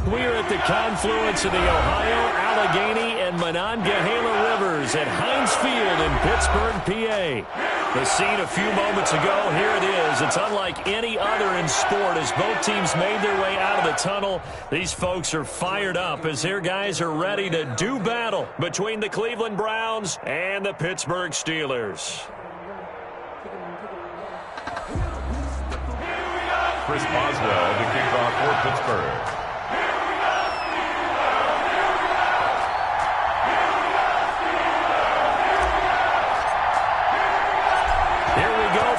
We're at the confluence of the Ohio, Allegheny, and Monongahela Rivers at Heinz Field in Pittsburgh, PA. The scene a few moments ago, here it is. It's unlike any other in sport as both teams made their way out of the tunnel. These folks are fired up as their guys are ready to do battle between the Cleveland Browns and the Pittsburgh Steelers. Chris Boswell to kick off for Pittsburgh.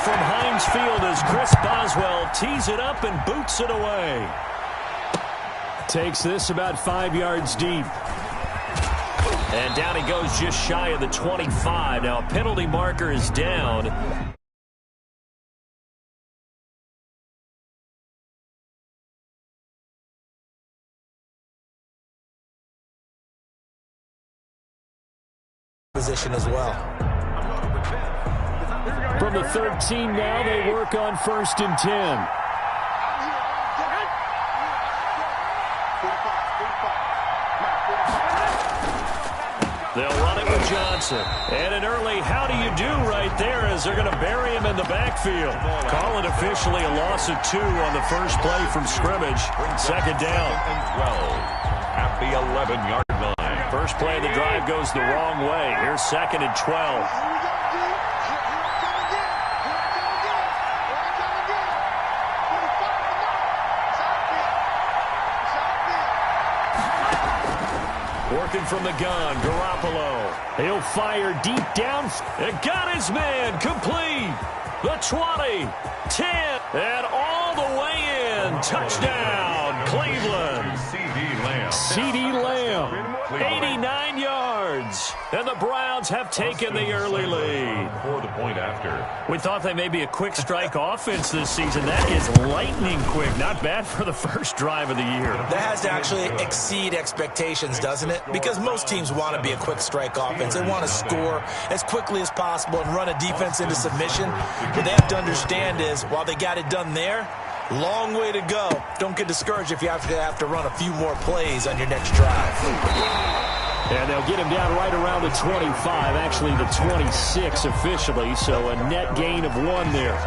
From Heinz Field as Chris Boswell tees it up and boots it away. Takes this about 5 yards deep. And down he goes just shy of the 25. Now a penalty marker is down. Position as well. From the 13 now, they work on 1st and 10. They'll run it with Johnson. And an early how do you do right there as they're going to bury him in the backfield. Call it officially a loss of 2 on the first play from scrimmage. 2nd down. And 12 at the 11-yard line. First play of the drive goes the wrong way. Here's 2nd and 12. Working from the gun, Garoppolo. He'll fire deep down. It got his man complete. The 20, 10, and all the way in. Touchdown, Cleveland. CeeDee Lamb, 89 yards. And the Browns have taken the early lead. For the point after. We thought they may be a quick strike offense this season. That is lightning quick. Not bad for the first drive of the year. That has to actually exceed expectations, doesn't it? Because most teams want to be a quick strike offense. They want to score as quickly as possible and run a defense into submission. What they have to understand is, while they got it done there, long way to go. Don't get discouraged if you have to run a few more plays on your next drive. And they'll get him down right around the 25, actually the 26 officially, so a net gain of 1 there.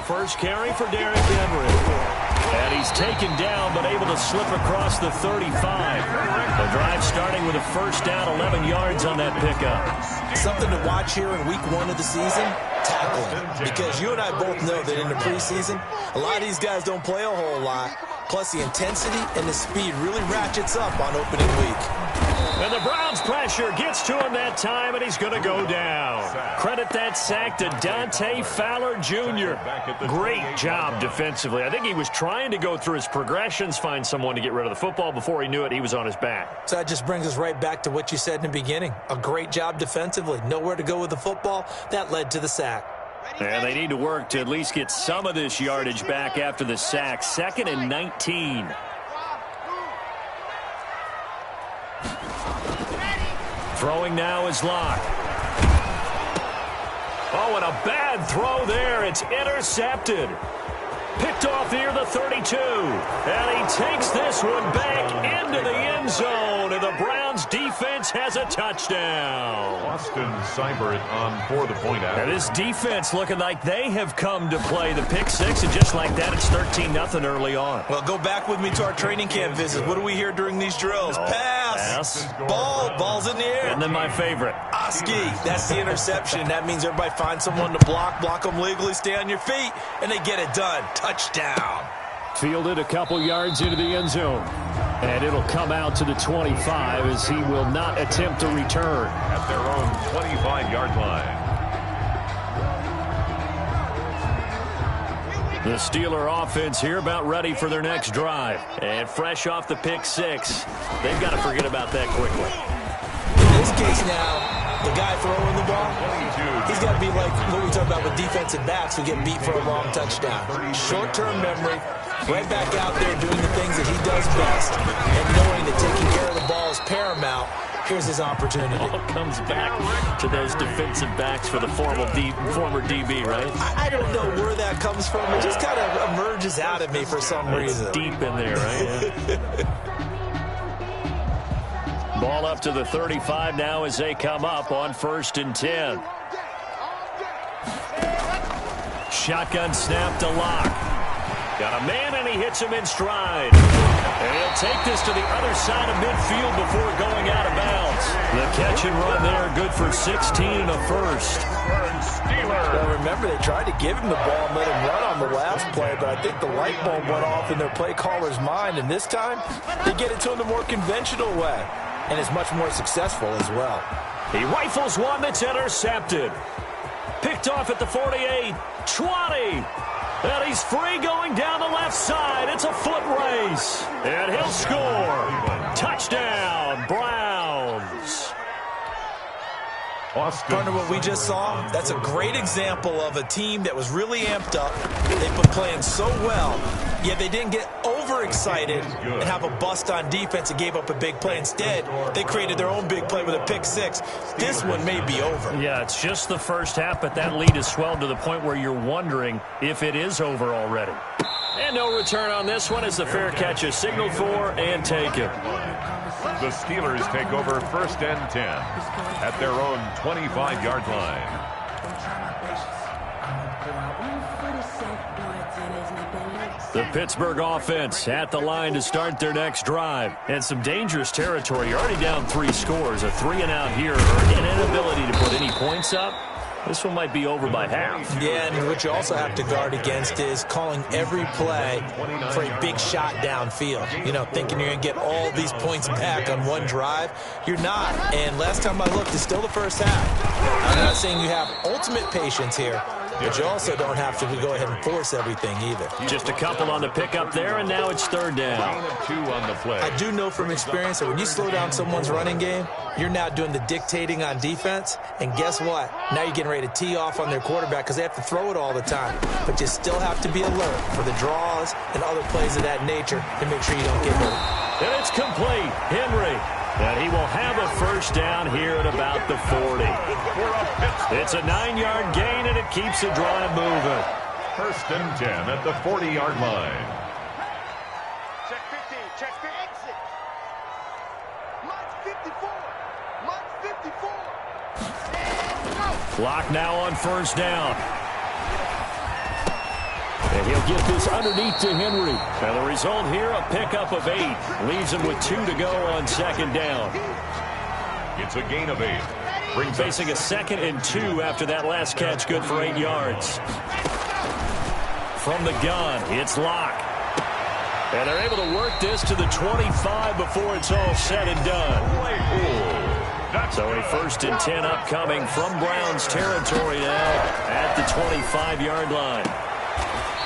First carry for Derrick Henry. And he's taken down, but able to slip across the 35. The drive starting with a first down, 11 yards on that pickup. Something to watch here in week 1 of the season, tackling. Because you and I both know that in the preseason, a lot of these guys don't play a whole lot. Plus the intensity and the speed really ratchets up on opening week. And the Browns pressure gets to him that time, and he's going to go down. Credit that sack to Dante Fowler Jr. Great job defensively. I think he was trying to go through his progressions, find someone to get rid of the football. Before he knew it, he was on his back. So that just brings us right back to what you said in the beginning. A great job defensively. Nowhere to go with the football. That led to the sack. And they need to work to at least get some of this yardage back after the sack. 2nd and 19. Throwing now is Locke. Oh, and a bad throw there. It's intercepted. Picked off near the 32. And he takes this one back into the end zone. And the Browns defense has a touchdown. Austin Seibert on for the point out. And this defense looking like they have come to play. The pick 6, and just like that, it's 13-0 early on. Well, go back with me to our training camp visit. What do we hear during these drills? Pass. Ball's in the air. And then my favorite. Oski, that's the interception. That means everybody finds someone to block them legally, stay on your feet, and they get it done. Touchdown. Fielded a couple yards into the end zone. And it'll come out to the 25 as he will not attempt to return. At their own 25-yard line. The Steeler offense here about ready for their next drive. And fresh off the pick 6, they've got to forget about that quickly. this case now, the guy throwing the ball, he's got to be like what we talk about with defensive backs who get beat for a long touchdown. Short-term memory, right back out there doing the things that he does best, and knowing that taking care of the ball is paramount. Here's his opportunity. All comes back to those defensive backs for the former DB, right? I don't know where that comes from. It just kind of emerges out of me for some reason. Deep in there, right? Yeah. Ball up to the 35 now as they come up on 1st and 10. Shotgun snap to Locke. Got a man, and he hits him in stride. And he'll take this to the other side of midfield before going out of bounds. The catch and run there, good for 16 and a first. Well, remember, they tried to give him the ball and let him run on the last play, but I think the light bulb went off in their play caller's mind, and this time they get it to him the more conventional way, and is much more successful as well. He rifles one that's intercepted. Picked off at the 48, 20. And he's free going down the left side. It's a foot race. And he'll score. Touchdown, Browns. Partner, what we just saw, that's a great example of a team that was really amped up. They've been playing so well, yet they didn't get overexcited and have a bust on defense and gave up a big play. Instead, they created their own big play with a pick six. This one may be over. Yeah, it's just the first half, but that lead has swelled to the point where you're wondering if it is over already. And no return on this one as the fair catch is signaled for and taken. The Steelers take over 1st and 10 at their own 25-yard line. The Pittsburgh offense at the line to start their next drive. And some dangerous territory. You're already down 3 scores. A 3-and-out here, or an inability to put any points up. This one might be over by half. Yeah, and what you also have to guard against is calling every play for a big shot downfield. You know, thinking you're going to get all these points back on one drive. You're not. And last time I looked, it's still the first half. I'm not saying you have ultimate patience here, but you also don't have to go ahead and force everything either. Just a couple on the pickup there, and now it's 3rd down. 2 on the play. I do know from experience that when you slow down someone's running game, you're now doing the dictating on defense. And guess what? Now you're getting ready to tee off on their quarterback because they have to throw it all the time. But you still have to be alert for the draws and other plays of that nature to make sure you don't get hurt. And it's complete. Henry. And he will have a 1st down here at about the 40. It's a 9-yard gain, and it keeps the drive moving. 1st and 10 at the 40-yard line. Check 15. Check 15. Exit. Mark 54. Mark 54. And go. Lock now on 1st down. And he'll get this underneath to Henry. And the result here, a pickup of 8. Leaves him with 2 to go on 2nd down. It's a gain of 8. Facing a 2nd and 2 after that last catch, good for 8 yards. From the gun, it's Locke. And they're able to work this to the 25 before it's all said and done. So a 1st and 10 upcoming from Browns territory now at the 25-yard line.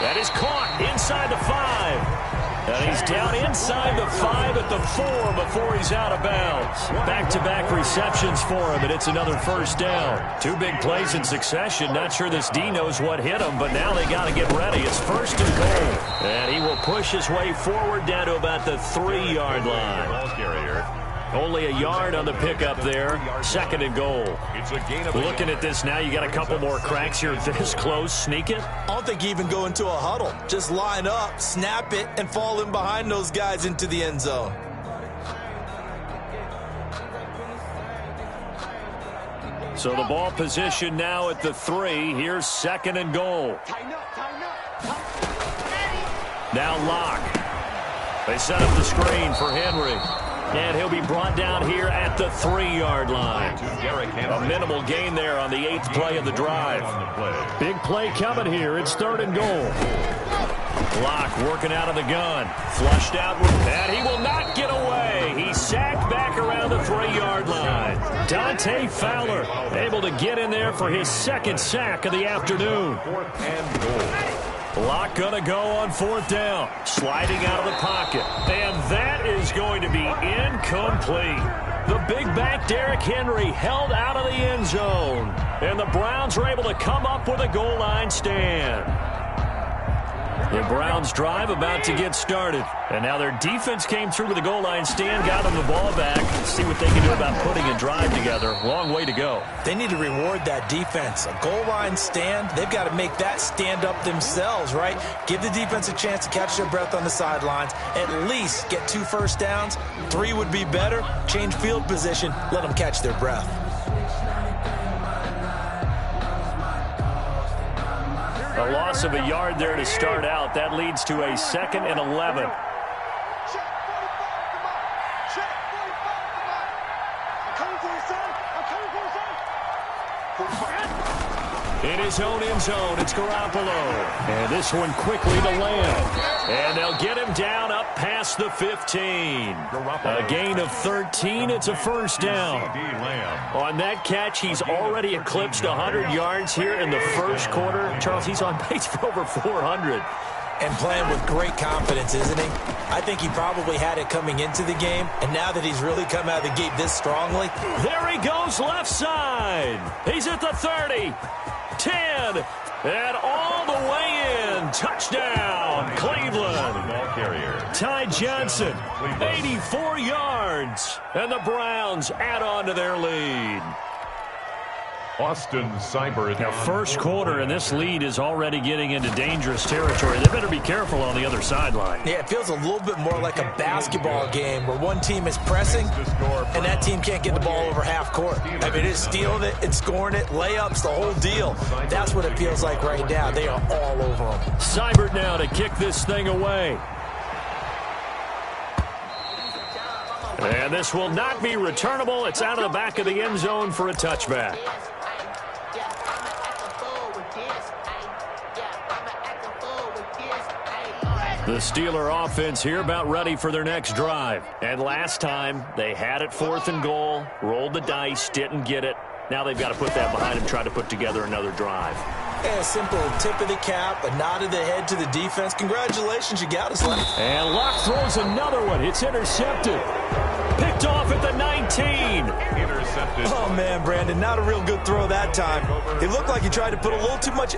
That is caught inside the 5. And he's down inside the 5 at the 4 before he's out of bounds. Back-to-back receptions for him, and it's another 1st down. 2 big plays in succession. Not sure this D knows what hit him, but now they got to get ready. It's 1st and goal. And he will push his way forward down to about the 3-yard line. Ball carrier. Only a yard on the pickup there. 2nd and goal. It's a gain of Looking at this now, you got a couple more cracks here this close. Sneak it. I don't think you even go into a huddle. Just line up, snap it, and fall in behind those guys into the end zone. So the ball position now at the 3. Here's 2nd and goal. Now Locke. They set up the screen for Henry. And he'll be brought down here at the 3-yard line. A minimal gain there on the 8th play of the drive. Big play coming here. It's 3rd and goal. Locke working out of the gun. Flushed out. And he will not get away. He's sacked back around the 3-yard line. Dante Fowler able to get in there for his 2nd sack of the afternoon. 4th and goal. Lock going to go on 4th down. Sliding out of the pocket. And that is going to be incomplete. The big back Derrick Henry held out of the end zone. And the Browns are able to come up with a goal line stand. The Browns drive about to get started. And now their defense came through with the goal line stand, got them the ball back. Let's see what they can do about putting a drive together. Long way to go. They need to reward that defense. A goal line stand, they've got to make that stand up themselves, right? Give the defense a chance to catch their breath on the sidelines. At least get 2 first downs. 3 would be better. Change field position. Let them catch their breath. A loss of a yard there to start out. That leads to a 2nd and 11. Check 45, come on. Check 45, come on. I'm coming for you, son. I'm coming for you, son. 45. In his own end zone, it's Garoppolo. And this one quickly to Lamb. And they'll get him down up past the 15. A gain of 13. It's a first down. On that catch, he's already eclipsed 100 yards here in the first quarter. Charles, he's on pace for over 400. And playing with great confidence, isn't he? I think he probably had it coming into the game, and now that he's really come out of the gate this strongly. There he goes left side. He's at the 30, 10, and all the way in. Touchdown, Cleveland. Ty Johnson, 84 yards, and the Browns add on to their lead. Austin Seibert. Now, first quarter, and this lead is already getting into dangerous territory. They better be careful on the other sideline. Yeah, it feels a little bit more like a basketball game where one team is pressing and that team can't get the ball over half court. I mean, it's stealing it, it's scoring it, layups, the whole deal. That's what it feels like right now. They are all over them. Seibert now to kick this thing away. And this will not be returnable. It's out of the back of the end zone for a touchback. The Steeler offense here about ready for their next drive. And last time, they had it 4th and goal, rolled the dice, didn't get it. Now they've got to put that behind them, try to put together another drive. And a simple tip of the cap, a nod of the head to the defense. Congratulations, you got us. And Luck throws another one. It's intercepted. Picked off at the 19. Intercepted. Oh, man, Brandon, not a real good throw that time. It looked like he tried to put a little too much...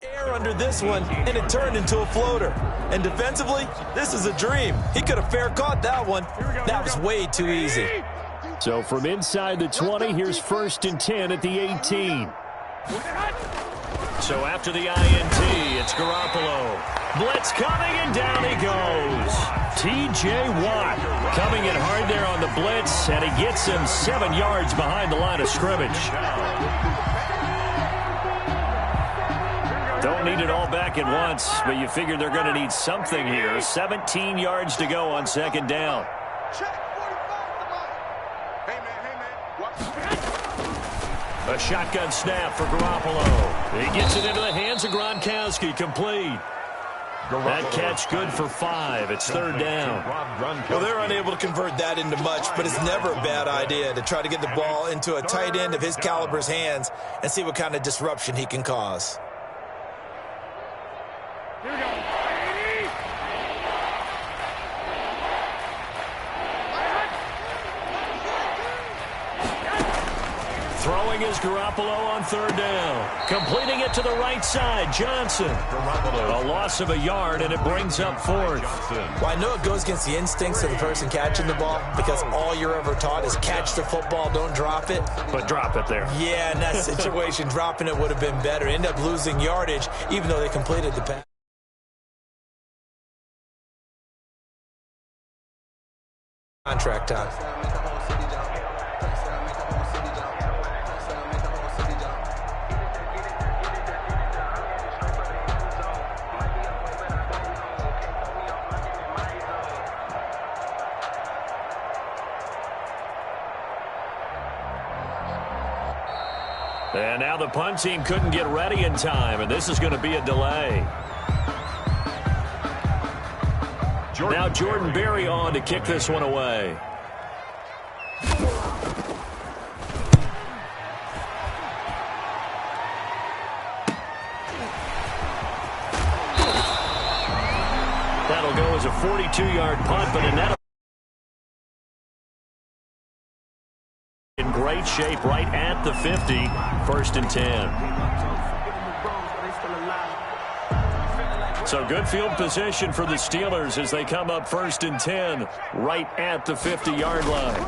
air under this one, and it turned into a floater. And defensively, this is a dream. He could have fair caught that one. That was way too easy. So from inside the 20, here's 1st and 10 at the 18. So after the INT, it's Garoppolo. Blitz coming, and down he goes. T.J. Watt coming in hard there on the blitz, and he gets him 7 yards behind the line of scrimmage. Don't need it all back at once, but you figure they're going to need something here. 17 yards to go on 2nd down. A shotgun snap for Garoppolo. He gets it into the hands of Gronkowski, complete. That catch good for 5. It's 3rd down. Well, they're unable to convert that into much, but it's never a bad idea to try to get the ball into a tight end of his caliber's hands and see what kind of disruption he can cause. Here we go. Throwing is Garoppolo on 3rd down. Completing it to the right side, Johnson. A loss of a yard, and it brings up 4th. Well, I know it goes against the instincts of the person catching the ball because all you're ever taught is catch the football, don't drop it. But drop it there. Yeah, in that situation, dropping it would have been better. End up losing yardage, even though they completed the pass. Contract time. And now the punt team couldn't get ready in time, and this is going to be a delay. Now Jordan Berry on to kick this one away. That'll go as a 42-yard punt, but a net in great shape right at the 50. 1st and 10. So good field position for the Steelers as they come up 1st and 10 right at the 50-yard line.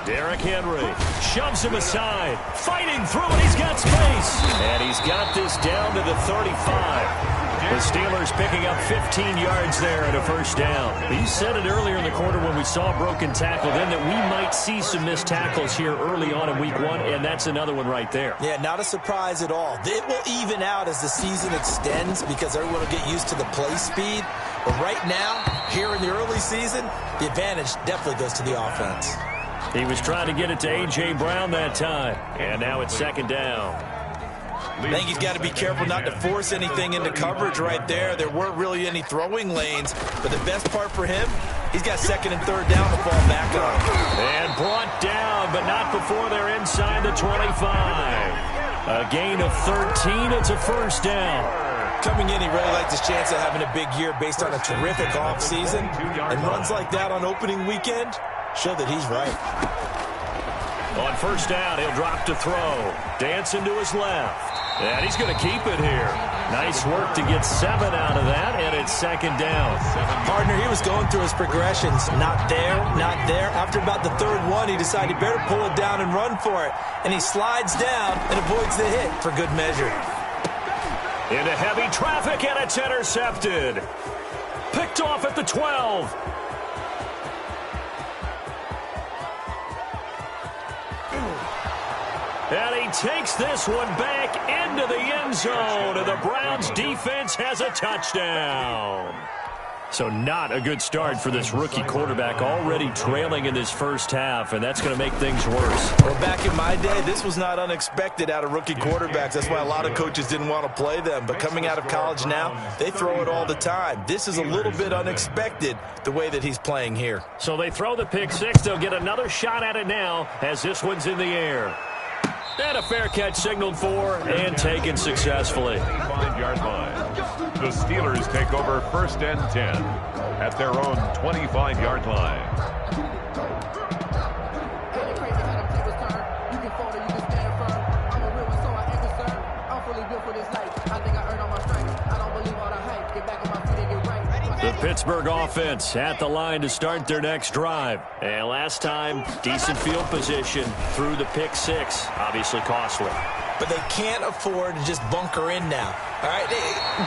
Derrick Henry shoves him aside, fighting through it. He's got space, and he's got this down to the 35. The Steelers picking up 15 yards there at a 1st down. You said it earlier in the quarter when we saw a broken tackle then that we might see some missed tackles here early on in week 1, and that's another one right there. Yeah, not a surprise at all. It will even out as the season extends because everyone will get used to the play speed. But right now, here in the early season, the advantage definitely goes to the offense. He was trying to get it to A.J. Brown that time, and now it's 2nd down. I think he's got to be careful not to force anything into coverage right there. There weren't really any throwing lanes, but the best part for him, he's got 2nd and 3rd down to fall back on. And brought down, but not before they're inside the 25. A gain of 13. It's a 1st down. Coming in, he really liked his chance of having a big year based on a terrific offseason. And runs like that on opening weekend show that he's right. On 1st down, he'll drop to throw. Dancing to his left. And he's going to keep it here. Nice work to get 7 out of that, and it's 2nd down. Partner, he was going through his progressions. Not there, not there. After about the 3rd one, he decided he better pull it down and run for it. And he slides down and avoids the hit for good measure. Into heavy traffic, and it's intercepted. Picked off at the 12. And he takes this one back into the end zone, and the Browns defense has a touchdown. So not a good start for this rookie quarterback, already trailing in this 1st half, and that's going to make things worse. Well, back in my day, this was not unexpected out of rookie quarterbacks. That's why a lot of coaches didn't want to play them. But coming out of college now, they throw it all the time. This is a little bit unexpected, the way that he's playing here. So they throw the pick 6. They'll get another shot at it now as this one's in the air. And a fair catch signaled for and taken successfully. 5-yard line. The Steelers take over 1st and 10 at their own 25-yard line. The Pittsburgh offense at the line to start their next drive. And last time, decent field position through the pick 6. Obviously costly. But they can't afford to just bunker in now. All right,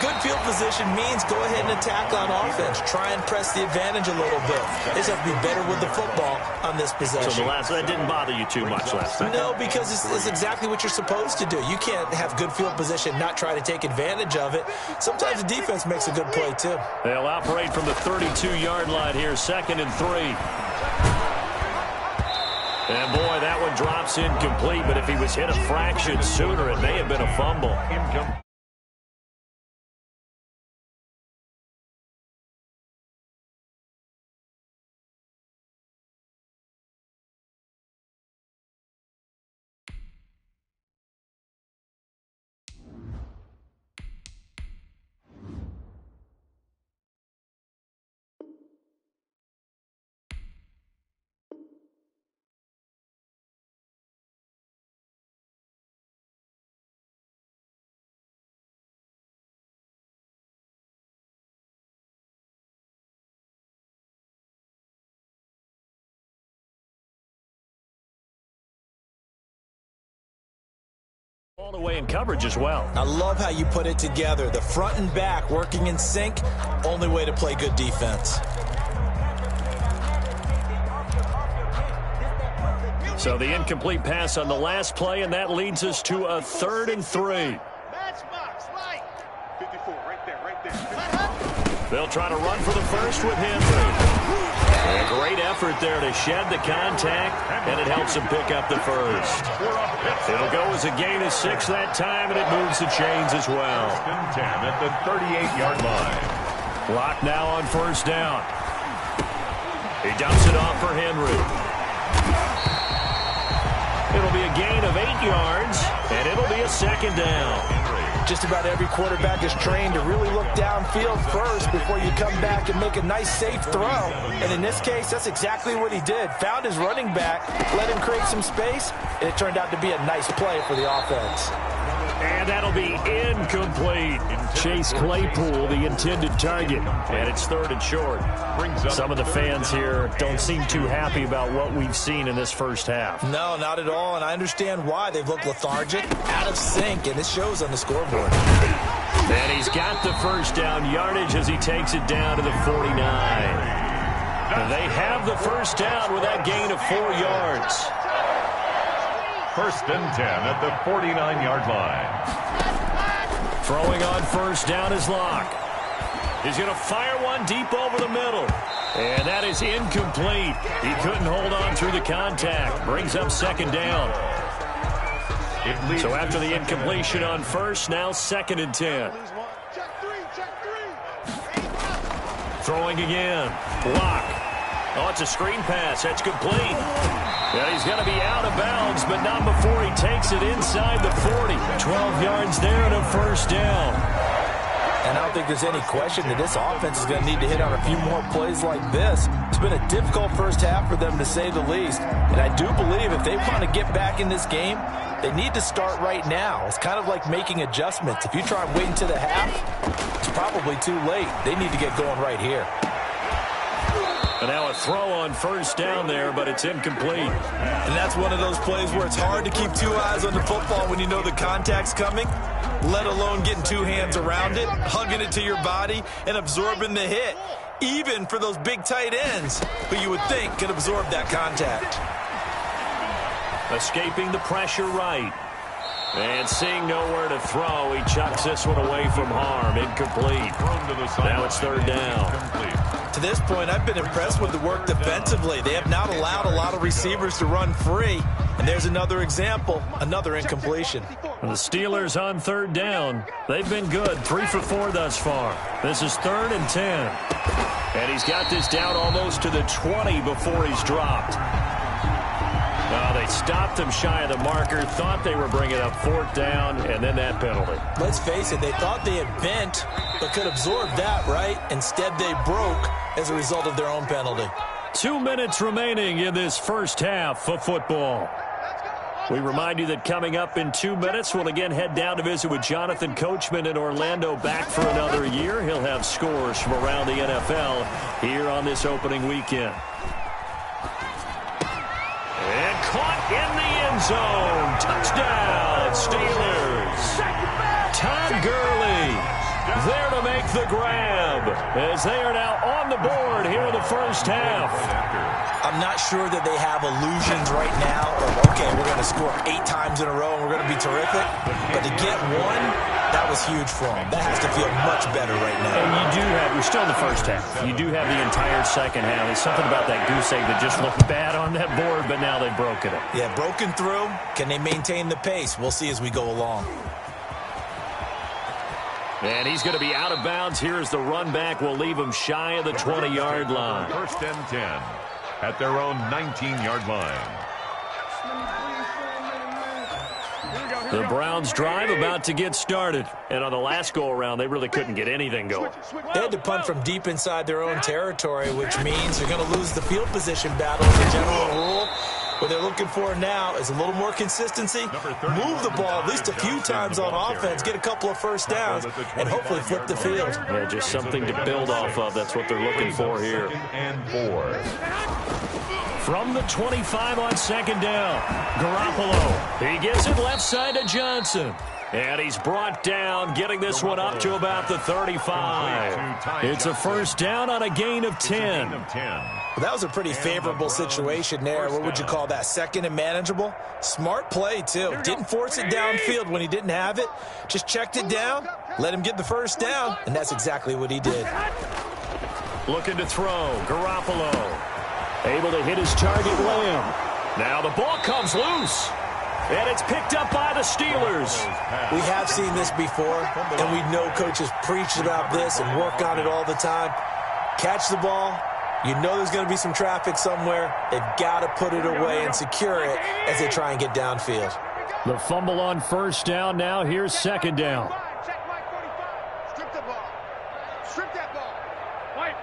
good field position means go ahead and attack on offense. Try and press the advantage a little bit. They just have to be better with the football on this possession. So that didn't bother you too much last time? No, because it's exactly what you're supposed to do. You can't have good field position, not try to take advantage of it. Sometimes the defense makes a good play, too. They'll operate from the 32-yard line here, 2nd and 3. And, boy, that one drops incomplete, but if he was hit a fraction sooner, it may have been a fumble. All the way in coverage as well. I love how you put it together. The front and back working in sync, only way to play good defense. So the incomplete pass on the last play, and that leads us to a 3rd and 3. Matchbox, light. 54, right there. They'll try to run for the first with Henry. A great effort there to shed the contact, and it helps him pick up the first. It'll go as a gain of 6 that time, and it moves the chains as well. 10 at the 38-yard line. Clock now on 1st down. He dumps it off for Henry. It'll be a gain of 8 yards, and it'll be a second down. Just about every quarterback is trained to really look downfield first before you come back and make a nice, safe throw. And in this case, that's exactly what he did. Found his running back, let him create some space, and it turned out to be a nice play for the offense. And that'll be incomplete. Chase Claypool, the intended target. And it's 3rd and short. Some of the fans here don't seem too happy about what we've seen in this first half. No, not at all, and I understand why. They've looked lethargic, out of sync, and it shows on the scoreboard. And he's got the first down yardage as he takes it down to the 49. They have the first down with that gain of 4 yards. 1st and 10 at the 49-yard line. Throwing on first down is Locke. He's going to fire one deep over the middle. And that is incomplete. He couldn't hold on through the contact. Brings up 2nd down. So after the incompletion on first, now 2nd and 10. Throwing again. Locke. Oh, it's a screen pass. That's complete. Yeah, he's going to be out of bounds, but not before he takes it inside the 40. 12 yards there and a first down. And I don't think there's any question that this offense is going to need to hit on a few more plays like this. It's been a difficult first half for them, to say the least. And I do believe if they want to get back in this game, they need to start right now. It's kind of like making adjustments. If you try and wait until the half, it's probably too late. They need to get going right here. And now a throw on first down there, but it's incomplete. And that's one of those plays where it's hard to keep 2 eyes on the football when you know the contact's coming, let alone getting 2 hands around it, hugging it to your body, and absorbing the hit, even for those big tight ends who you would think could absorb that contact. Escaping the pressure right. And seeing nowhere to throw, he chucks this one away from harm. Incomplete. Now it's 3rd down. To this point, I've been impressed with the work defensively. They have not allowed a lot of receivers to run free. And there's another example, another incompletion. The Steelers on 3rd down. They've been good, 3 for 4 thus far. This is 3rd and 10. And he's got this down almost to the 20 before he's dropped. They stopped him shy of the marker, thought they were bringing up 4th down, and then that penalty. Let's face it, they thought they had bent, but could absorb that, right? Instead, they broke as a result of their own penalty. 2 minutes remaining in this first half of football. We remind you that coming up in 2 minutes, we'll again head down to visit with Jonathan Coachman in Orlando, back for another year. He'll have scores from around the NFL here on this opening weekend. And caught in the end zone. Touchdown, Steelers. Todd Gurley there to make the grab as they are now on the board here in the first half. I'm not sure that they have illusions right now of, okay, we're going to score 8 times in a row and we're going to be terrific. But to get one, that was huge for them. That has to feel much better right now. And you do have, we're still in the first half. You do have the entire second half. There's something about that goose egg that just looked bad on that board, but now they've broken it. Yeah, broken through. Can they maintain the pace? We'll see as we go along. And he's going to be out of bounds. Here is the run back. We'll leave him shy of the 20-yard line. 1st and 10 at their own 19-yard line. The Browns drive about to get started. And on the last go-around, they really couldn't get anything going. They had to punt from deep inside their own territory, which means they're going to lose the field position battle as a general rule. What they're looking for now is a little more consistency, move the ball at least a few times on offense, get a couple of first downs, and hopefully flip the field. Yeah, just something to build off of. That's what they're looking for here. And 4. From the 25 on 2nd down, Garoppolo. He gives it left side to Johnson. And he's brought down, getting this one up to about the 35. It's a first down on a gain of 10. Well, that was a pretty favorable situation there. What would you call that? 2nd and manageable? Smart play, too. Didn't force it downfield when he didn't have it. Just checked it down, let him get the first down, and that's exactly what he did. Looking to throw, Garoppolo. Able to hit his target, Lamb. Now the ball comes loose. And it's picked up by the Steelers. We have seen this before, and we know coaches preach about this and work on it all the time. Catch the ball, You know there's going to be some traffic somewhere. They've got to put it away and secure it as they try and get downfield. The fumble on first down. Now here's second down. Check Mike 45. Strip the ball. Strip that ball. White.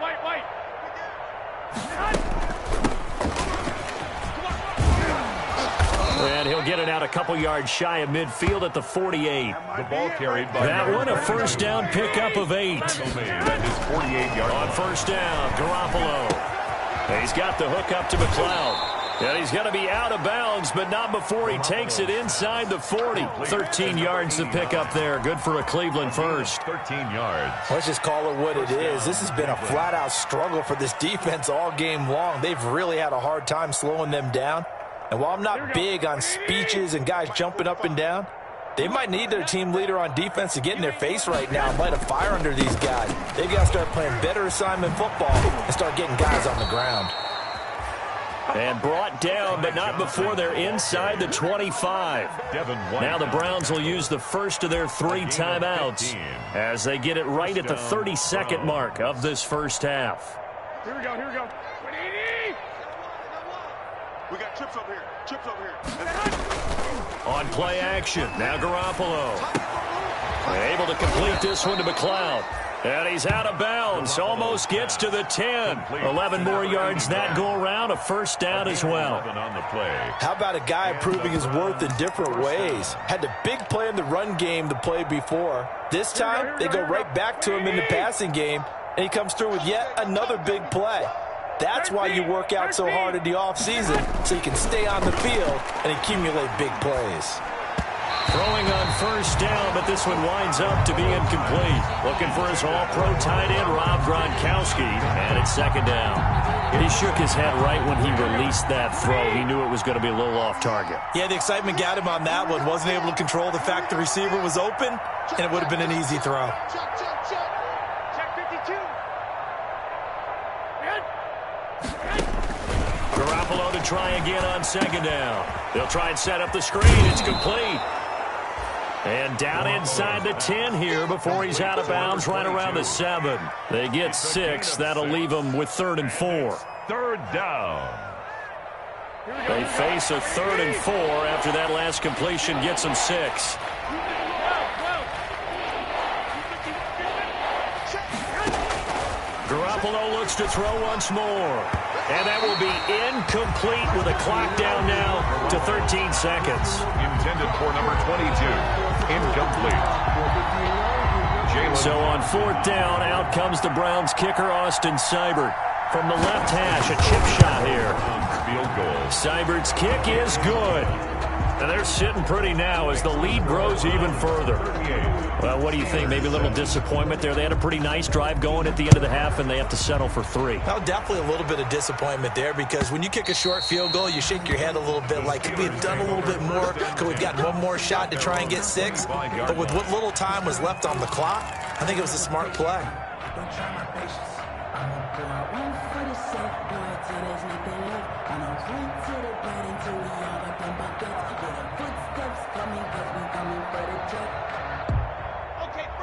And he'll get it out a couple yards shy of midfield at the 48. The ball carried by that one, a first down pickup of 8. That is 48 yards. On first down, Garoppolo. He's got the hook up to McLeod. And he's going to be out of bounds, but not before he takes it inside the 40. 13 yards to pick up there. Good for a Cleveland first. 13 yards. Let's just call it what it is. This has been a flat-out struggle for this defense all game long. They've really had a hard time slowing them down. And while I'm not big on speeches and guys jumping up and down, they might need their team leader on defense to get in their face right now and light a fire under these guys. They've got to start playing better assignment football and start getting guys on the ground. And brought down, but not before they're inside the 25. Now the Browns will use the first of their 3 timeouts as they get it right at the 32nd mark of this first half. Here we go. We got chips over here. On play action, now Garoppolo. Able to complete this one to McLeod. And he's out of bounds. Almost gets to the 10. 11 more yards that go around. A first down as well. How about a guy proving his worth in different ways? Had the big play in the run game the play before. This time, they go right back to him in the passing game, and he comes through with yet another big play. That's why you work out so hard in the offseason, so you can stay on the field and accumulate big plays. Throwing on first down, but this one winds up to be incomplete. Looking for his all-pro tight end, Rob Gronkowski, and it's second down. He shook his head right when he released that throw. He knew it was going to be a little off target. Yeah, the excitement got him on that one. Wasn't able to control the fact the receiver was open, and it would have been an easy throw. Check 52. Garoppolo to try again on second down. They'll try and set up the screen. It's complete. And down inside the 10 here before he's out of bounds right around the 7. They get 6. That'll leave them with 3rd and 4. Third down. They face a 3rd and 4 after that last completion gets them 6. Garoppolo looks to throw once more. And that will be incomplete with a clock down now to 13 seconds. Intended for number 22. Incomplete. So on 4th down, out comes the Browns kicker, Austin Seibert. From the left hash, a chip shot here. Field goal. Seibert's kick is good. And they're sitting pretty now as the lead grows even further. Well, what do you think? Maybe a little disappointment there. They had a pretty nice drive going at the end of the half, and they have to settle for 3. Well, definitely a little bit of disappointment there because when you kick a short field goal, you shake your head a little bit like, could we have done a little bit more? Could we have gotten one more shot to try and get 6? But with what little time was left on the clock, I think it was a smart play.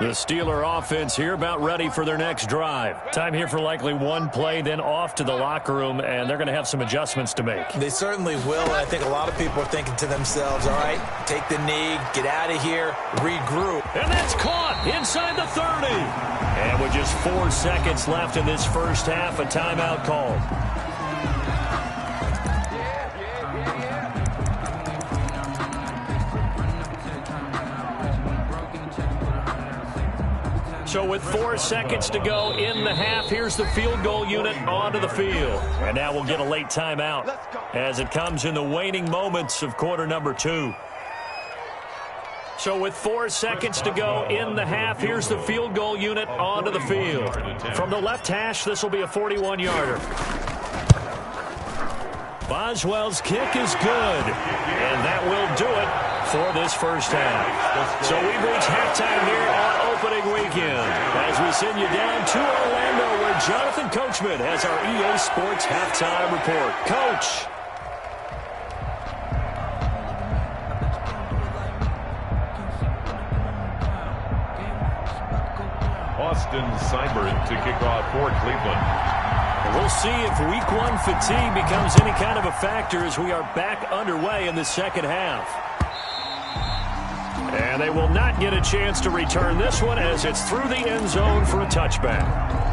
The Steeler offense here about ready for their next drive. Time here for likely one play, then off to the locker room, and they're going to have some adjustments to make. They certainly will, and I think a lot of people are thinking to themselves, all right, take the knee, get out of here, regroup. And that's caught inside the 30. And with just 4 seconds left in this first half, a timeout called. So with 4 seconds to go in the half, here's the field goal unit onto the field. And now we'll get a late timeout as it comes in the waning moments of quarter number 2. So with 4 seconds to go in the half, here's the field goal unit onto the field. From the left hash, this will be a 41-yarder. Boswell's kick is good, and that will do it for this first half. So we've reached halftime here on opening weekend as we send you down to Orlando where Jonathan Coachman has our EA Sports halftime report. Coach. Austin Seibert to kick off for Cleveland. We'll see if week one fatigue becomes any kind of a factor as we are back underway in the second half. And they will not get a chance to return this one as it's through the end zone for a touchback.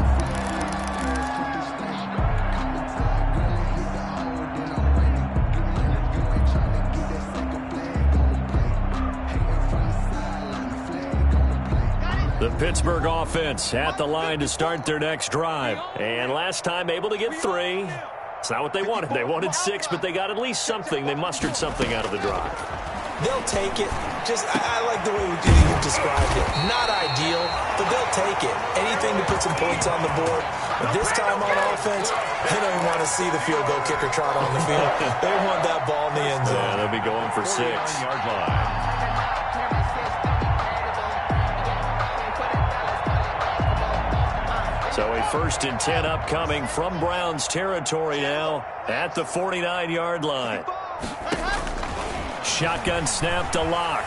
The Pittsburgh offense at the line to start their next drive. And last time able to get 3. It's not what they wanted. They wanted 6, but they got at least something. They mustered something out of the drive. They'll take it. I like the way you described it. Not ideal, but they'll take it. Anything to put some points on the board. But this time on offense, they don't even want to see the field goal kicker trot on the field. They want that ball in the end zone. Yeah, they'll be going for 6. 49-yard line. So a 1st and 10 upcoming from Browns territory now at the 49-yard line. Shotgun snap to Locke.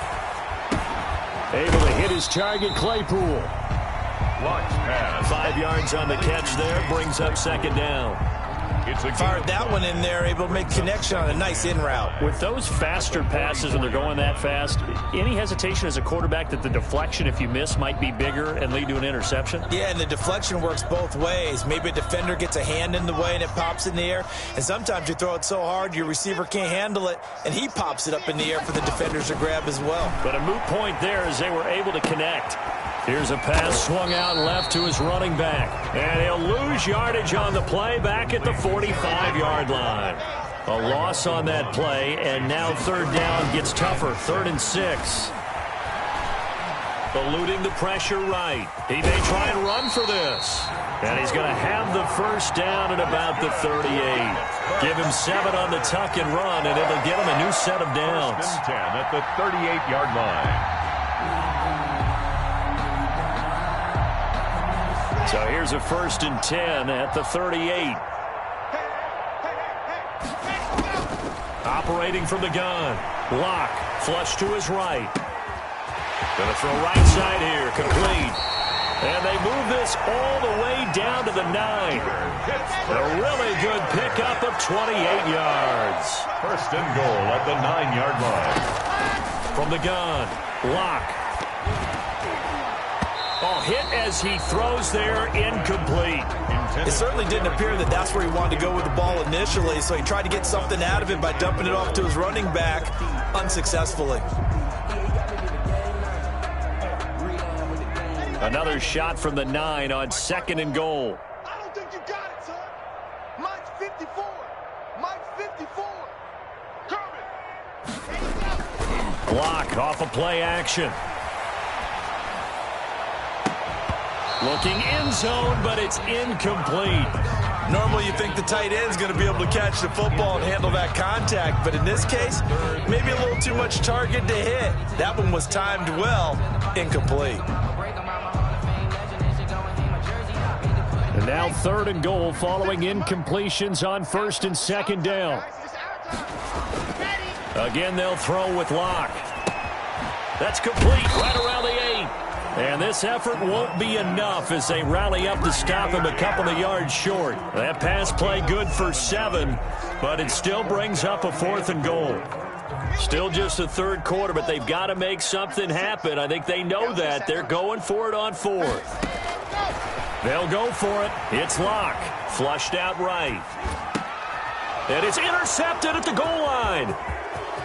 Able to hit his target, Claypool. Launch pass. 5 yards on the catch there, brings up 2nd down. Fired that one in there, able to make connection on a nice in route. With those faster passes and they're going that fast, any hesitation as a quarterback that the deflection, if you miss, might be bigger and lead to an interception? Yeah, and the deflection works both ways. Maybe a defender gets a hand in the way and it pops in the air. And sometimes you throw it so hard your receiver can't handle it, and he pops it up in the air for the defenders to grab as well. But a moot point there as they were able to connect. Here's a pass swung out left to his running back. And he'll lose yardage on the play back at the 45-yard line. A loss on that play, and now 3rd down gets tougher. 3rd and 6. Eluding the pressure right. He may try and run for this. And he's going to have the 1st down at about the 38. Give him 7 on the tuck and run, and it'll get him a new set of downs. 1st and 10 at the 38-yard line. So here's a 1st and 10 at the 38. Operating from the gun. Locke, flush to his right. Going to throw right side here, complete. And they move this all the way down to the 9. A really good pickup of 28 yards. 1st and goal at the 9-yard line. From the gun, Locke. Oh, hit as he throws there, incomplete. It certainly didn't appear that that's where he wanted to go with the ball initially, so he tried to get something out of it by dumping it off to his running back unsuccessfully. Another shot from the 9 on 2nd and goal. I don't think you got it, son. Mike's 54. Mike's 54. Kermit. Block off a play action. Looking end zone, but it's incomplete. Normally you think the tight end's going to be able to catch the football and handle that contact, but in this case, maybe a little too much target to hit. That one was timed well, incomplete. And now 3rd and goal following incompletions on 1st and 2nd down. Again, they'll throw with Locke. That's complete right around the 8. And this effort won't be enough as they rally up to stop him a couple of yards short. That pass play good for 7, but it still brings up a 4th and goal. Still just the 3rd quarter, but they've got to make something happen. I think they know that. They're going for it on 4th. They'll go for it. It's Locke. Flushed out right. And it's intercepted at the goal line.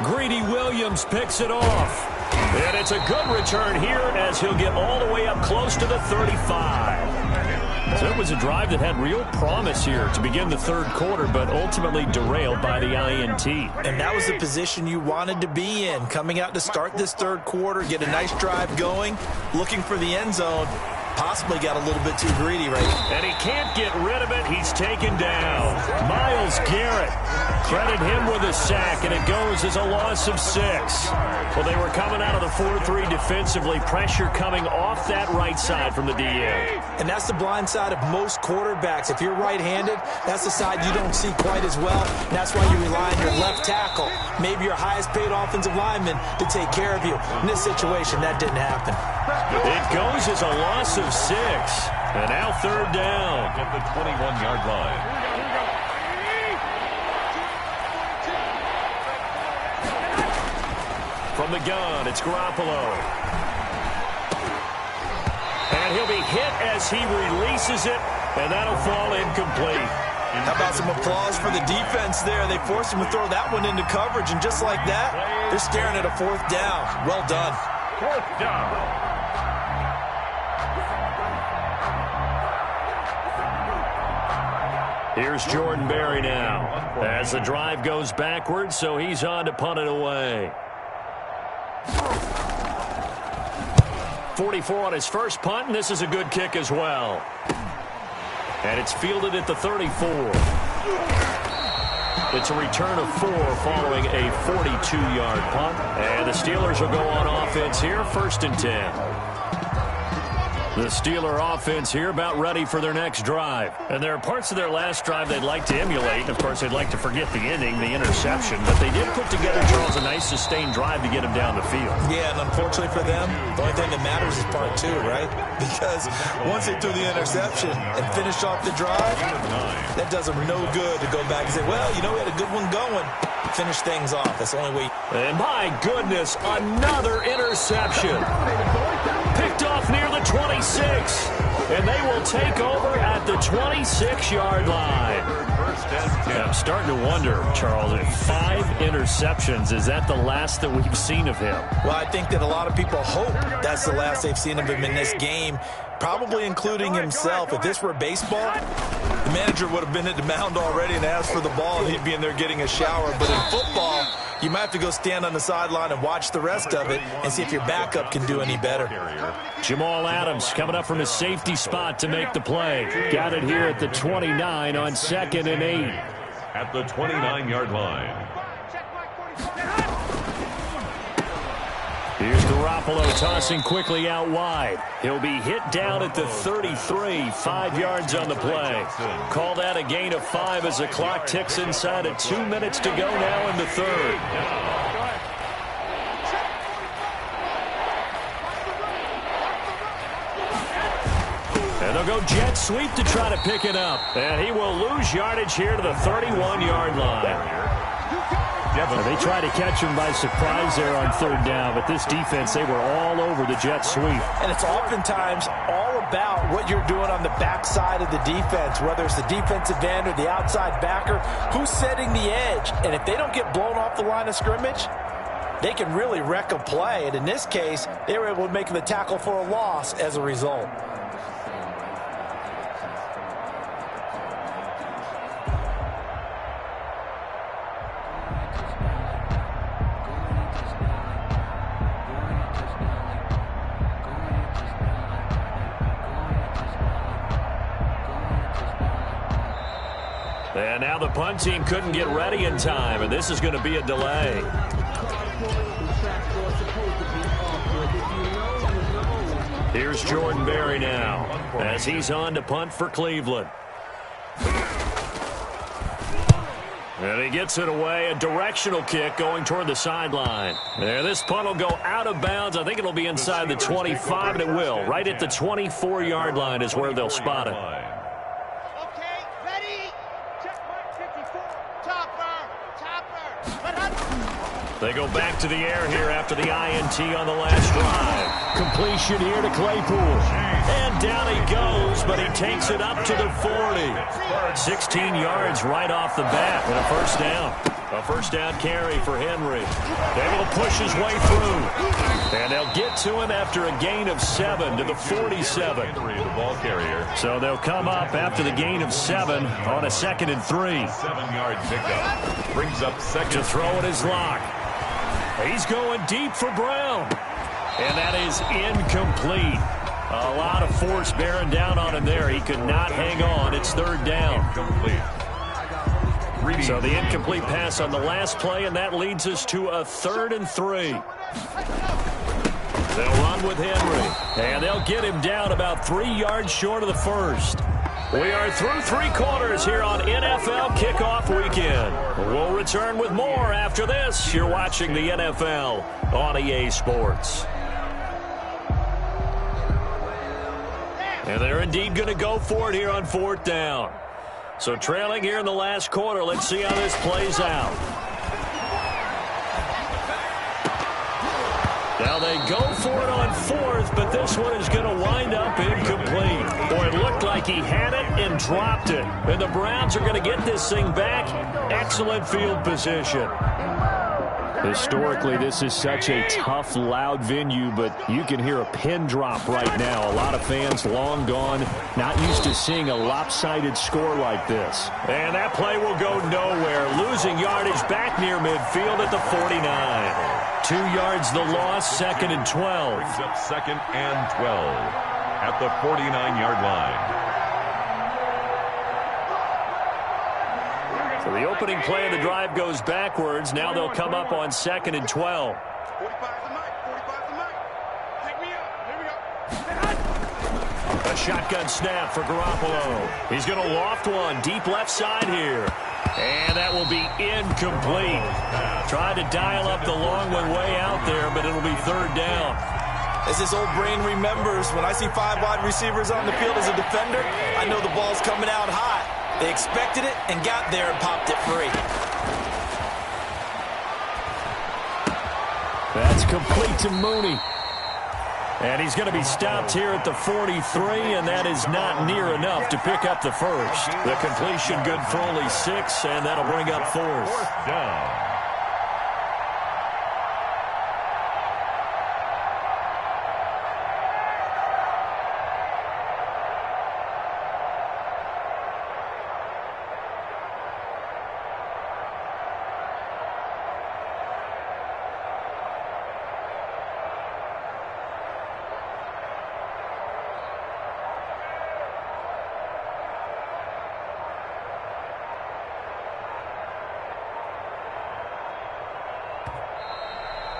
Greedy Williams picks it off. And it's a good return here as he'll get all the way up close to the 35. So it was a drive that had real promise here to begin the 3rd quarter, but ultimately derailed by the INT. And that was the position you wanted to be in, coming out to start this 3rd quarter, get a nice drive going, looking for the end zone. Possibly got a little bit too greedy right now. And he can't get rid of it. He's taken down. Myles Garrett. Credit him with a sack, and it goes as a loss of 6. Well, they were coming out of the 4-3 defensively. Pressure coming off that right side from the DN. And that's the blind side of most quarterbacks. If you're right-handed, that's the side you don't see quite as well. And that's why you rely on your left tackle, maybe your highest-paid offensive lineman, to take care of you. In this situation, that didn't happen. It goes as a loss of 6. And now third down. At the 21-yard line. From the gun, it's Garoppolo. And he'll be hit as he releases it, and that'll fall incomplete. How about some applause for the defense there? They forced him to throw that one into coverage, and just like that, they're staring at a fourth down. Well done. Fourth down. Here's Jordan Berry now as the drive goes backwards, so he's on to punt it away. 44 on his first punt, and this is a good kick as well. And it's fielded at the 34. It's a return of 4 following a 42-yard punt. And the Steelers will go on offense here, 1st and 10. The Steeler offense here about ready for their next drive. And there are parts of their last drive they'd like to emulate. And, of course, they'd like to forget the ending, the interception. But they did put together, Charles, a nice sustained drive to get them down the field. Yeah, and unfortunately for them, the only thing that matters is part 2, right? Because once they threw the interception and finished off the drive, that does them no good to go back and say, well, you know, we had a good one going. Finish things off. That's the only way. And my goodness, another interception. Picked off near the 26. And they will take over at the 26-yard line. And I'm starting to wonder, Charles, if 5 interceptions, is that the last that we've seen of him? Well, I think that a lot of people hope that's the last they've seen of him in this game, probably including himself. If this were baseball, the manager would have been at the mound already and asked for the ball, and he'd be in there getting a shower. But in football, you might have to go stand on the sideline and watch the rest of it and see if your backup can do any better. Jamal Adams coming up from his safety spot to make the play. Got it here at the 29 on 2nd and 8. At the 29-yard line. Here's Garoppolo tossing quickly out wide. He'll be hit down at the 33, 5 yards on the play. Call that a gain of 5 as the clock ticks inside of 2 minutes to go now in the third. And they'll go jet sweep to try to pick it up. And he will lose yardage here to the 31-yard line. They tried to catch him by surprise there on 3rd down, but this defense, they were all over the jet sweep. And it's oftentimes all about what you're doing on the backside of the defense, whether it's the defensive end or the outside backer, who's setting the edge. And if they don't get blown off the line of scrimmage, they can really wreck a play. And in this case, they were able to make the tackle for a loss as a result. And now the punt team couldn't get ready in time, and this is going to be a delay. Here's Jordan Berry now as he's on to punt for Cleveland. And he gets it away, a directional kick going toward the sideline. And this punt will go out of bounds. I think it'll be inside the 25, and it will. Right at the 24-yard line is where they'll spot it. Okay, ready? Checkpoint 54. Topper. They go back to the air here after the INT on the last drive. Completion here to Claypool. And down he goes, but he takes it up to the 40. 16 yards right off the bat and a first down. A first down carry for Henry. Able to push his way through. And they'll get to him after a gain of 7 to the 47. So they'll come up after the gain of 7 on a 2nd and 3. 7-yard pickup. Brings up second. To throw at his lock. He's going deep for Brown. And that is incomplete. A lot of force bearing down on him there. He could not hang on. It's 3rd down. Incomplete. So the incomplete pass on the last play, and that leads us to a 3rd and 3. They'll run with Henry. And they'll get him down about 3 yards short of the first. We are through 3 quarters here on NFL Kickoff Weekend. We'll return with more after this. You're watching the NFL on EA Sports. And they're indeed going to go for it here on 4th down. So trailing here in the last quarter. Let's see how this plays out. Now they go for it on 4th, but this one is going to wind up incomplete. Boy, it looked like he had it and dropped it. And the Browns are going to get this thing back. Excellent field position. Historically, this is such a tough, loud venue, but you can hear a pin drop right now. A lot of fans long gone, not used to seeing a lopsided score like this. And that play will go nowhere. Losing yardage back near midfield at the 49. 2 yards the loss, 2nd and 12. Brings up 2nd and 12 at the 49-yard line. So the opening play of the drive goes backwards. Now they'll come up on 2nd and 12. 45's the mic. 45's the mic. Take me up. Here we go. A shotgun snap for Garoppolo. He's going to loft one deep left side here. And that will be incomplete. Tried to dial up the long one way out there, but it'll be 3rd down. As his old brain remembers, when I see 5 wide receivers on the field as a defender, I know the ball's coming out hot. They expected it and got there and popped it free. That's complete to Mooney. And he's going to be stopped here at the 43, and that is not near enough to pick up the first. The completion good for only 6, and that'll bring up 4th. 4th down.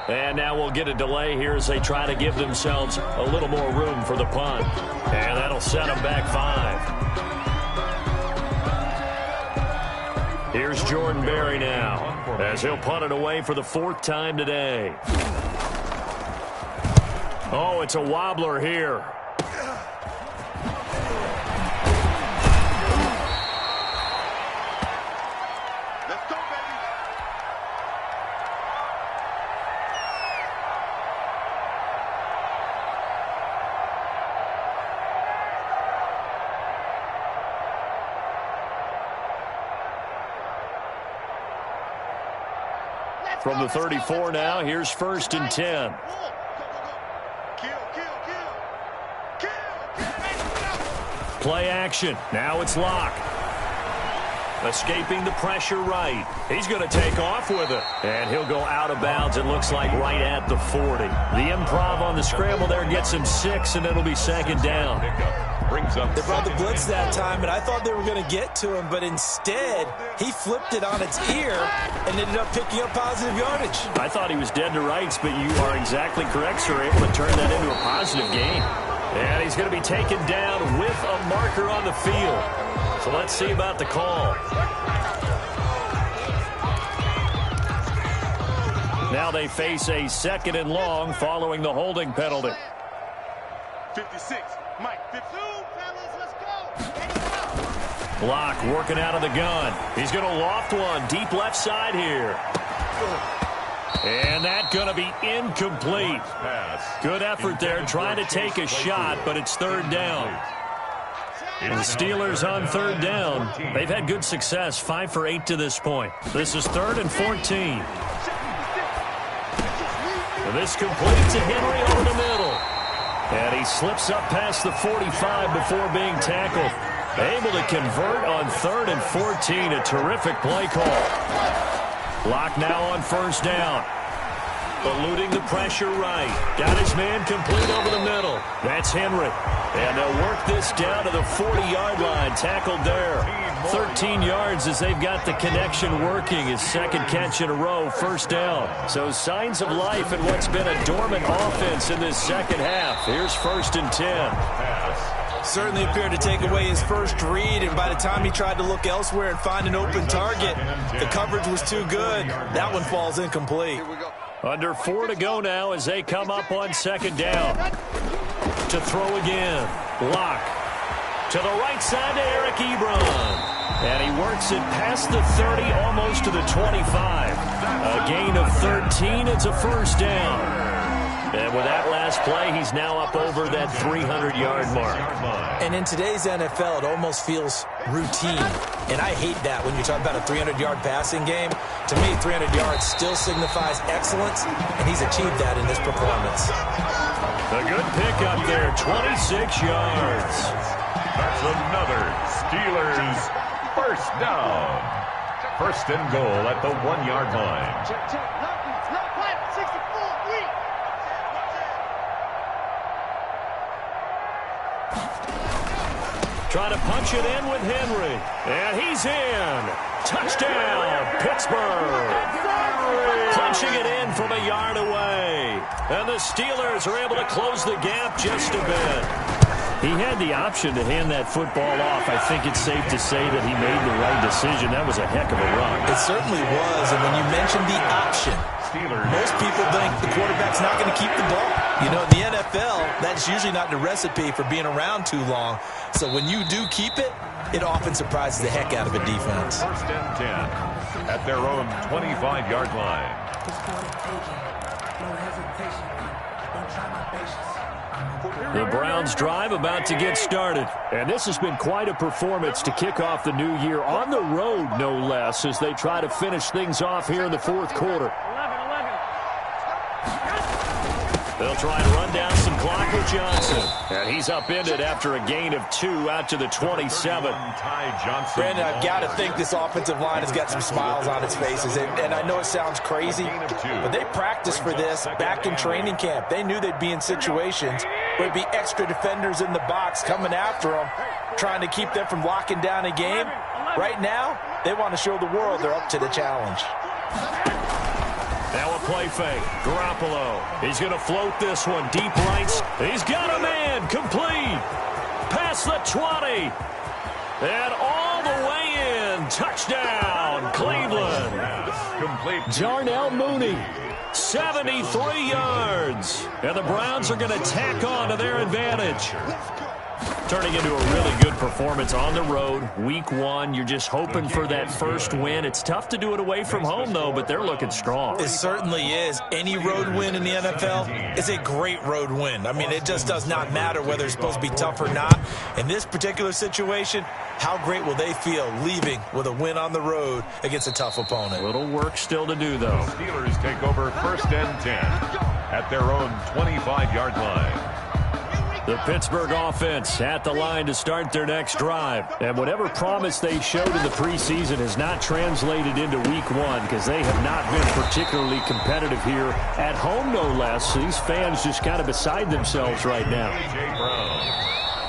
And now we'll get a delay here as they try to give themselves a little more room for the punt. And that'll set them back 5. Here's Jordan Berry now as he'll punt it away for the 4th time today. Oh, it's a wobbler here. Let's go, baby. From the 34 now, here's 1st and 10. Play action. Now it's Locke. Escaping the pressure right. He's going to take off with it. And he'll go out of bounds, it looks like, right at the 40. The improv on the scramble there gets him 6, and it'll be 2nd down. Brings up They brought the blitz that time, and I thought they were going to get to him, but instead, he flipped it on its ear and ended up picking up positive yardage. I thought he was dead to rights, but you are exactly correct, sir. Able to turn that into a positive gain. And he's going to be taken down with a marker on the field. So let's see about the call. Now they face a 2nd and long following the holding penalty. 56. Mike, 52. Fellas, let's go. Locke working out of the gun. He's going to loft one deep left side here. And that's going to be incomplete. Good effort there trying to take a shot, but it's 3rd down. And the Steelers on 3rd down. They've had good success, 5 for 8 to this point. This is 3rd and 14. And this complete to Henry over the middle. And he slips up past the 45 before being tackled. Able to convert on 3rd and 14. A terrific play call. Locke now on 1st down. Eluding the pressure right. Got his man complete over the middle. That's Henry. And they'll work this down to the 40-yard line. Tackled there. 13 yards as they've got the connection working. His 2nd catch in a row, 1st down. So signs of life in what's been a dormant offense in this 2nd half. Here's 1st and 10. Certainly appeared to take away his first read, and by the time he tried to look elsewhere and find an open target, the coverage was too good. That one falls incomplete. Under 4 to go now as they come up on 2nd down. To throw again. Locke To the right side to Eric Ebron. And he works it past the 30, almost to the 25. A gain of 13. It's a first down. And with that last play, he's now up over that 300-yard mark. And in today's NFL, it almost feels routine. And I hate that when you talk about a 300-yard passing game. To me, 300 yards still signifies excellence, and he's achieved that in this performance. A good pickup there, 26 yards. That's another Steelers first down. First and goal at the 1-yard line. Trying to punch it in with Henry. And he's in. Touchdown, Pittsburgh. Punching it in from a yard away. And the Steelers are able to close the gap just a bit. He had the option to hand that football off. I think it's safe to say that he made the right decision. That was a heck of a run. It certainly was. And when you mentioned the option, most people think the quarterback's not going to keep the ball. You know, in the NFL, that's usually not the recipe for being around too long. So when you do keep it, it often surprises the heck out of a defense. First and 10 at their own 25-yard line. The Browns drive about to get started. And this has been quite a performance to kick off the new year on the road, no less, as they try to finish things off here in the fourth quarter. They'll try and run down some clock with Johnson. And he's upended after a gain of 2 out to the 27. Brandon, I've got to think this offensive line has got some smiles on its faces. And I know it sounds crazy, but they practiced for this back in training camp. They knew they'd be in situations where it'd be extra defenders in the box coming after them, trying to keep them from locking down a game. Right now, they want to show the world they're up to the challenge. Now a play fake. Garoppolo. He's going to float this one deep right. He's got a man. Complete. Past the 20. And all the way in. Touchdown, Cleveland. Complete. Darnell Mooney. 73 yards. And the Browns are going to tack on to their advantage. Turning into a really good performance on the road. Week 1, you're just hoping for that first win. It's tough to do it away from home, though, but they're looking strong. It certainly is. Any road win in the NFL is a great road win. I mean, it just does not matter whether it's supposed to be tough or not. In this particular situation, how great will they feel leaving with a win on the road against a tough opponent? A little work still to do, though. Steelers take over first and 10 at their own 25-yard line. The Pittsburgh offense at the line to start their next drive. And whatever promise they showed in the preseason has not translated into week 1 because they have not been particularly competitive here at home, no less. These fans just kind of beside themselves right now.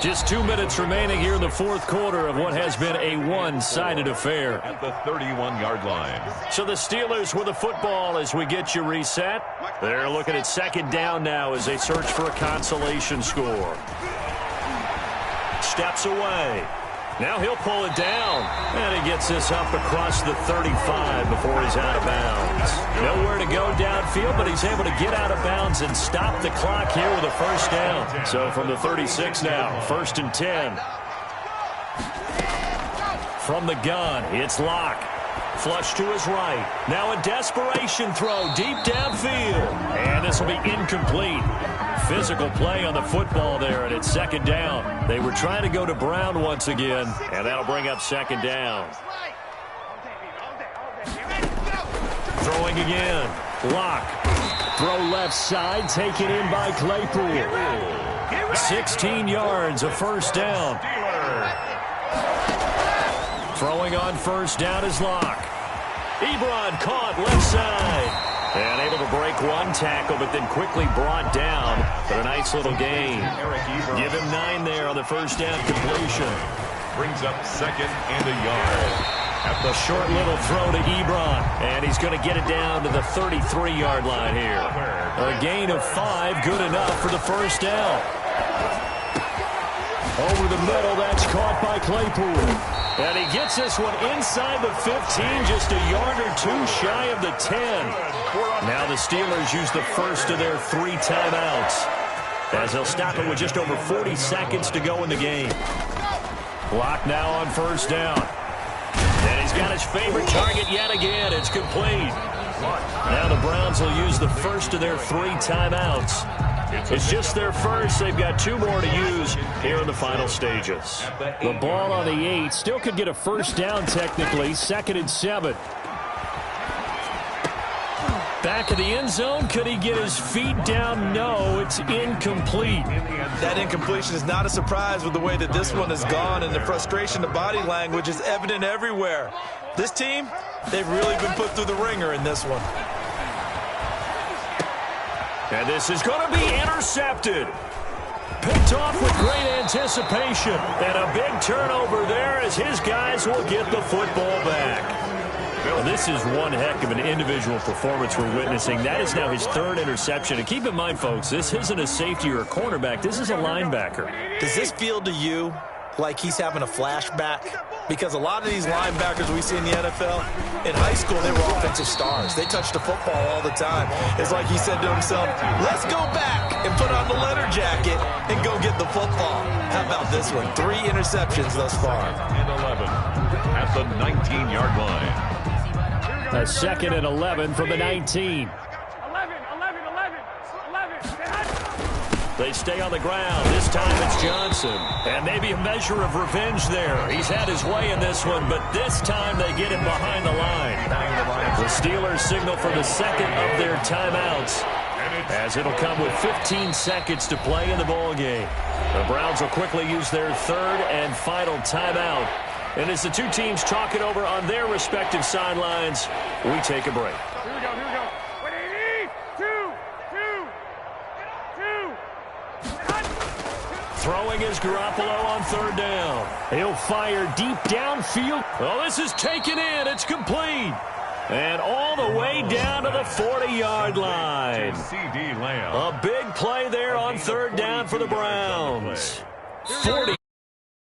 Just 2 minutes remaining here in the fourth quarter of what has been a one-sided affair. At the 31-yard line. So the Steelers with the football as we get you reset. They're looking at second down now as they search for a consolation score. Steps away. Now he'll pull it down. And he gets this up across the 35 before he's out of bounds. Nowhere to go downfield, but he's able to get out of bounds and stop the clock here with a first down. So from the 36 now, first and 10. From the gun, it's Locke. Flush to his right. Now a desperation throw deep downfield. And this will be incomplete. Physical play on the football there, and it's second down. They were trying to go to Brown once again, and that'll bring up second down. Throwing again. Locke. Throw left side, taken in by Claypool. 16 yards, a first down. Throwing on first down is Locke. Ebron caught left side. And able to break one tackle, but then quickly brought down. But a nice little gain. Give him 9 there on the first down completion. Brings up second and a yard. At the short little throw to Ebron. And he's going to get it down to the 33-yard line here. A gain of 5, good enough for the first down. Over the middle, that's caught by Claypool. And he gets this one inside the 15, just a yard or 2 shy of the 10. Now the Steelers use the first of their 3 timeouts, as they'll stop it with just over 40 seconds to go in the game. Clock now on first down. And he's got his favorite target yet again. It's complete. Now the Browns will use the first of their 3 timeouts. It's just their first. They've got 2 more to use here in the final stages. The ball on the 8. Still could get a first down technically. 2nd and 7. Back of the end zone. Could he get his feet down? No, it's incomplete. That incompletion is not a surprise with the way that this one has gone, and the frustration, the body language is evident everywhere. This team, they've really been put through the ringer in this one. And this is going to be intercepted. Picked off with great anticipation. And a big turnover there as his guys will get the football back. Well, this is one heck of an individual performance we're witnessing. That is now his 3rd interception. And keep in mind, folks, this isn't a safety or a cornerback. This is a linebacker. Does this feel to you like he's having a flashback? Because a lot of these linebackers we see in the NFL, in high school, they were offensive stars. They touched the football all the time. It's like he said to himself, let's go back and put on the leather jacket and go get the football. How about this one? 3 interceptions thus far. And 11 at the 19-yard line. A 2nd and 11 from the 19. 11. They stay on the ground. This time it's Johnson. And maybe a measure of revenge there. He's had his way in this one, but this time they get him behind the line. The Steelers signal for the 2nd of their timeouts, as it'll come with 15 seconds to play in the ball game. The Browns will quickly use their 3rd and final timeout. And as the 2 teams talk it over on their respective sidelines, we take a break. Here we go. Wait, 2. Throwing is Garoppolo on 3rd down. He'll fire deep downfield. Oh, this is taken in. It's complete. And all the way down to the 40-yard line. C.D. Lamb. A big play there on 3rd down for the Browns. 40.